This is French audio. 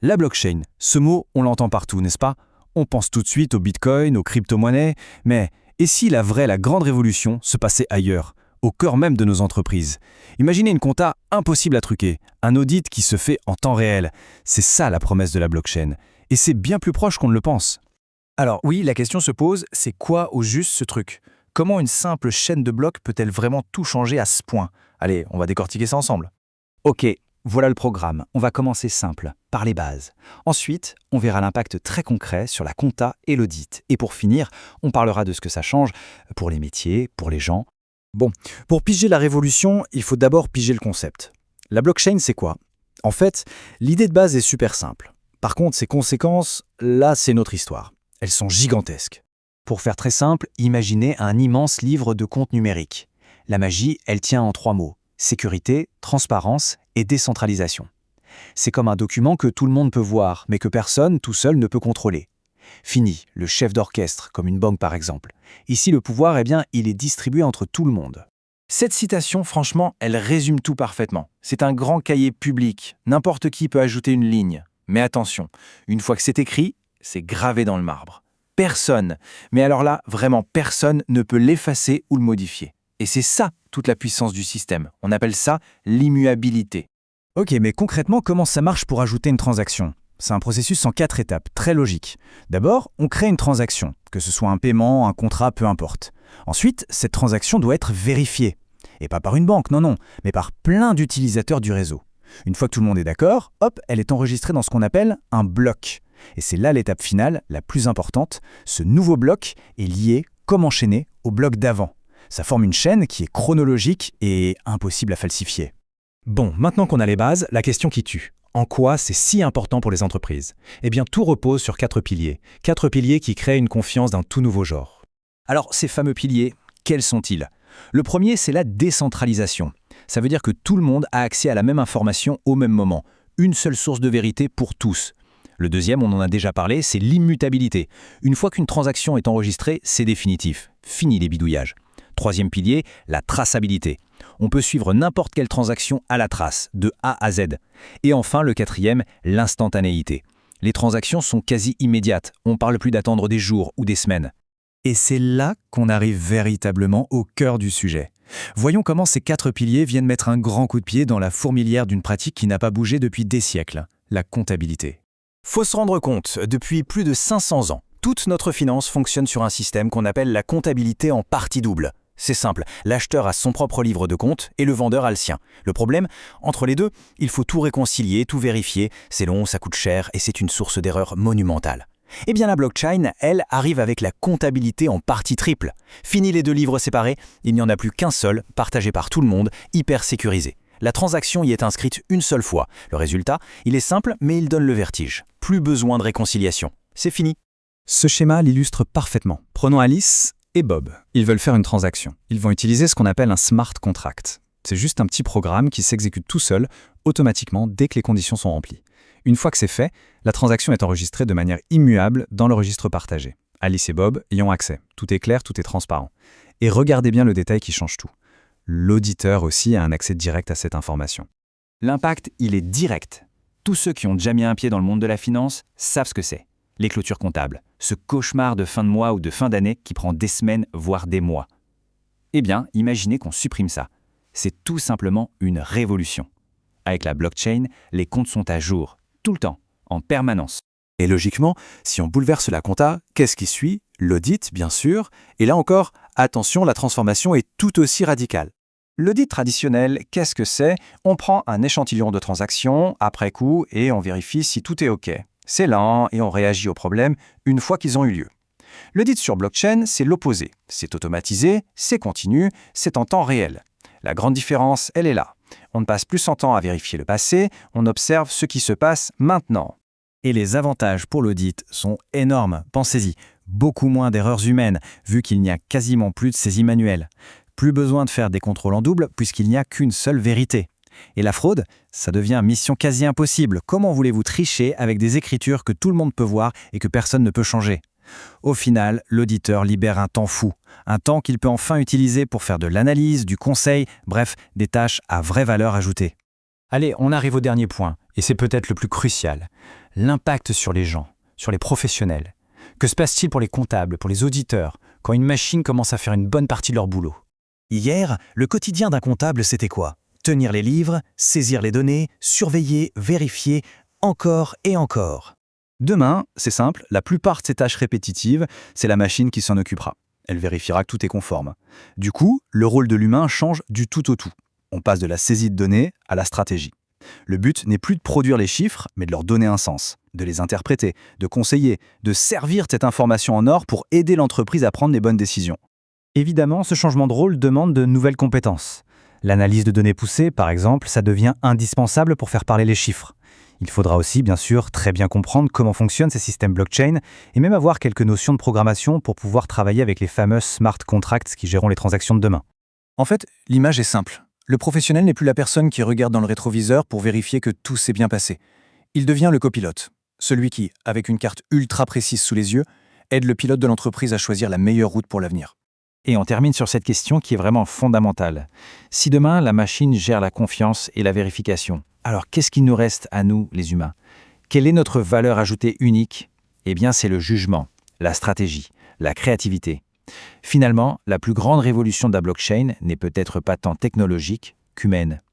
La blockchain, ce mot, on l'entend partout, n'est-ce pas? On pense tout de suite au bitcoin, aux crypto-monnaies, mais et si la grande révolution se passait ailleurs, au cœur même de nos entreprises? Imaginez une compta impossible à truquer, un audit qui se fait en temps réel. C'est ça la promesse de la blockchain, et c'est bien plus proche qu'on ne le pense. Alors oui, la question se pose, c'est quoi au juste ce truc? Comment une simple chaîne de blocs peut-elle vraiment tout changer à ce point? Allez, on va décortiquer ça ensemble. Ok, voilà le programme. On va commencer simple, par les bases. Ensuite, on verra l'impact très concret sur la compta et l'audit. Et pour finir, on parlera de ce que ça change pour les métiers, pour les gens. Bon, pour piger la révolution, il faut d'abord piger le concept. La blockchain, c'est quoi? En fait, l'idée de base est super simple. Par contre, ses conséquences, là, c'est notre histoire. Elles sont gigantesques. Pour faire très simple, imaginez un immense livre de compte numérique. La magie, elle tient en 3 mots. Sécurité, transparence et décentralisation. C'est comme un document que tout le monde peut voir, mais que personne, tout seul, ne peut contrôler. Fini, le chef d'orchestre, comme une banque par exemple. Ici, le pouvoir, il est distribué entre tout le monde. Cette citation, franchement, elle résume tout parfaitement. C'est un grand cahier public. N'importe qui peut ajouter une ligne. Mais attention, une fois que c'est écrit, c'est gravé dans le marbre. Personne, mais alors là, vraiment personne ne peut l'effacer ou le modifier. Et c'est ça, toute la puissance du système. On appelle ça l'immuabilité. Ok, mais concrètement, comment ça marche pour ajouter une transaction? C'est un processus en 4 étapes, très logique. D'abord, on crée une transaction, que ce soit un paiement, un contrat, peu importe. Ensuite, cette transaction doit être vérifiée. Et pas par une banque, non, mais par plein d'utilisateurs du réseau. Une fois que tout le monde est d'accord, hop, elle est enregistrée dans ce qu'on appelle un bloc. Et c'est là l'étape finale, la plus importante. Ce nouveau bloc est lié, comme enchaîné, au bloc d'avant. Ça forme une chaîne qui est chronologique et impossible à falsifier. Bon, maintenant qu'on a les bases, la question qui tue. En quoi c'est si important pour les entreprises? Eh bien, tout repose sur 4 piliers. 4 piliers qui créent une confiance d'un tout nouveau genre. Alors, ces fameux piliers, quels sont-ils? Le premier, c'est la décentralisation. Ça veut dire que tout le monde a accès à la même information au même moment. Une seule source de vérité pour tous. Le deuxième, on en a déjà parlé, c'est l'immutabilité. Une fois qu'une transaction est enregistrée, c'est définitif. Fini les bidouillages. Troisième pilier, la traçabilité. On peut suivre n'importe quelle transaction à la trace, de A à Z. Et enfin, le quatrième, l'instantanéité. Les transactions sont quasi immédiates. On ne parle plus d'attendre des jours ou des semaines. Et c'est là qu'on arrive véritablement au cœur du sujet. Voyons comment ces 4 piliers viennent mettre un grand coup de pied dans la fourmilière d'une pratique qui n'a pas bougé depuis des siècles, la comptabilité. Faut se rendre compte, depuis plus de 500 ans, toute notre finance fonctionne sur un système qu'on appelle la comptabilité en partie double. C'est simple, l'acheteur a son propre livre de compte et le vendeur a le sien. Le problème, entre les deux, il faut tout réconcilier, tout vérifier, c'est long, ça coûte cher et c'est une source d'erreur monumentale. Eh bien la blockchain, elle, arrive avec la comptabilité en partie triple. Fini les 2 livres séparés, il n'y en a plus qu'un seul, partagé par tout le monde, hyper sécurisé. La transaction y est inscrite une seule fois. Le résultat, il est simple, mais il donne le vertige. Plus besoin de réconciliation. C'est fini. Ce schéma l'illustre parfaitement. Prenons Alice et Bob. Ils veulent faire une transaction. Ils vont utiliser ce qu'on appelle un smart contract. C'est juste un petit programme qui s'exécute tout seul, automatiquement, dès que les conditions sont remplies. Une fois que c'est fait, la transaction est enregistrée de manière immuable dans le registre partagé. Alice et Bob y ont accès. Tout est clair, tout est transparent. Et regardez bien le détail qui change tout. L'auditeur aussi a un accès direct à cette information. L'impact, il est direct. Tous ceux qui ont déjà mis un pied dans le monde de la finance savent ce que c'est. Les clôtures comptables, ce cauchemar de fin de mois ou de fin d'année qui prend des semaines, voire des mois. Eh bien, imaginez qu'on supprime ça. C'est tout simplement une révolution. Avec la blockchain, les comptes sont à jour, tout le temps, en permanence. Et logiquement, si on bouleverse la compta, qu'est-ce qui suit? L'audit, bien sûr. Et là encore, attention, la transformation est tout aussi radicale. L'audit traditionnel, qu'est-ce que c'est? On prend un échantillon de transactions après coup et on vérifie si tout est OK. C'est lent et on réagit aux problèmes une fois qu'ils ont eu lieu. L'audit sur blockchain, c'est l'opposé. C'est automatisé, c'est continu, c'est en temps réel. La grande différence, elle est là. On ne passe plus son temps à vérifier le passé, on observe ce qui se passe maintenant. Et les avantages pour l'audit sont énormes, pensez-y. Beaucoup moins d'erreurs humaines, vu qu'il n'y a quasiment plus de saisie manuelle. Plus besoin de faire des contrôles en double, puisqu'il n'y a qu'une seule vérité. Et la fraude, ça devient mission quasi impossible. Comment voulez-vous tricher avec des écritures que tout le monde peut voir et que personne ne peut changer? Au final, l'auditeur libère un temps fou, un temps qu'il peut enfin utiliser pour faire de l'analyse, du conseil, bref, des tâches à vraie valeur ajoutée. Allez, on arrive au dernier point, et c'est peut-être le plus crucial. L'impact sur les gens, sur les professionnels. Que se passe-t-il pour les comptables, pour les auditeurs, quand une machine commence à faire une bonne partie de leur boulot? Hier, le quotidien d'un comptable, c'était quoi? Tenir les livres, saisir les données, surveiller, vérifier, encore et encore. Demain, c'est simple, la plupart de ces tâches répétitives, c'est la machine qui s'en occupera. Elle vérifiera que tout est conforme. Du coup, le rôle de l'humain change du tout au tout. On passe de la saisie de données à la stratégie. Le but n'est plus de produire les chiffres, mais de leur donner un sens, de les interpréter, de conseiller, de servir cette information en or pour aider l'entreprise à prendre les bonnes décisions. Évidemment, ce changement de rôle demande de nouvelles compétences. L'analyse de données poussée, par exemple, ça devient indispensable pour faire parler les chiffres. Il faudra aussi, bien sûr, très bien comprendre comment fonctionnent ces systèmes blockchain et même avoir quelques notions de programmation pour pouvoir travailler avec les fameux smart contracts qui géreront les transactions de demain. En fait, l'image est simple. Le professionnel n'est plus la personne qui regarde dans le rétroviseur pour vérifier que tout s'est bien passé. Il devient le copilote, celui qui, avec une carte ultra précise sous les yeux, aide le pilote de l'entreprise à choisir la meilleure route pour l'avenir. Et on termine sur cette question qui est vraiment fondamentale. Si demain, la machine gère la confiance et la vérification, alors qu'est-ce qu'il nous reste à nous, les humains? Quelle est notre valeur ajoutée unique? Eh bien, c'est le jugement, la stratégie, la créativité. Finalement, la plus grande révolution de la blockchain n'est peut-être pas tant technologique qu'humaine.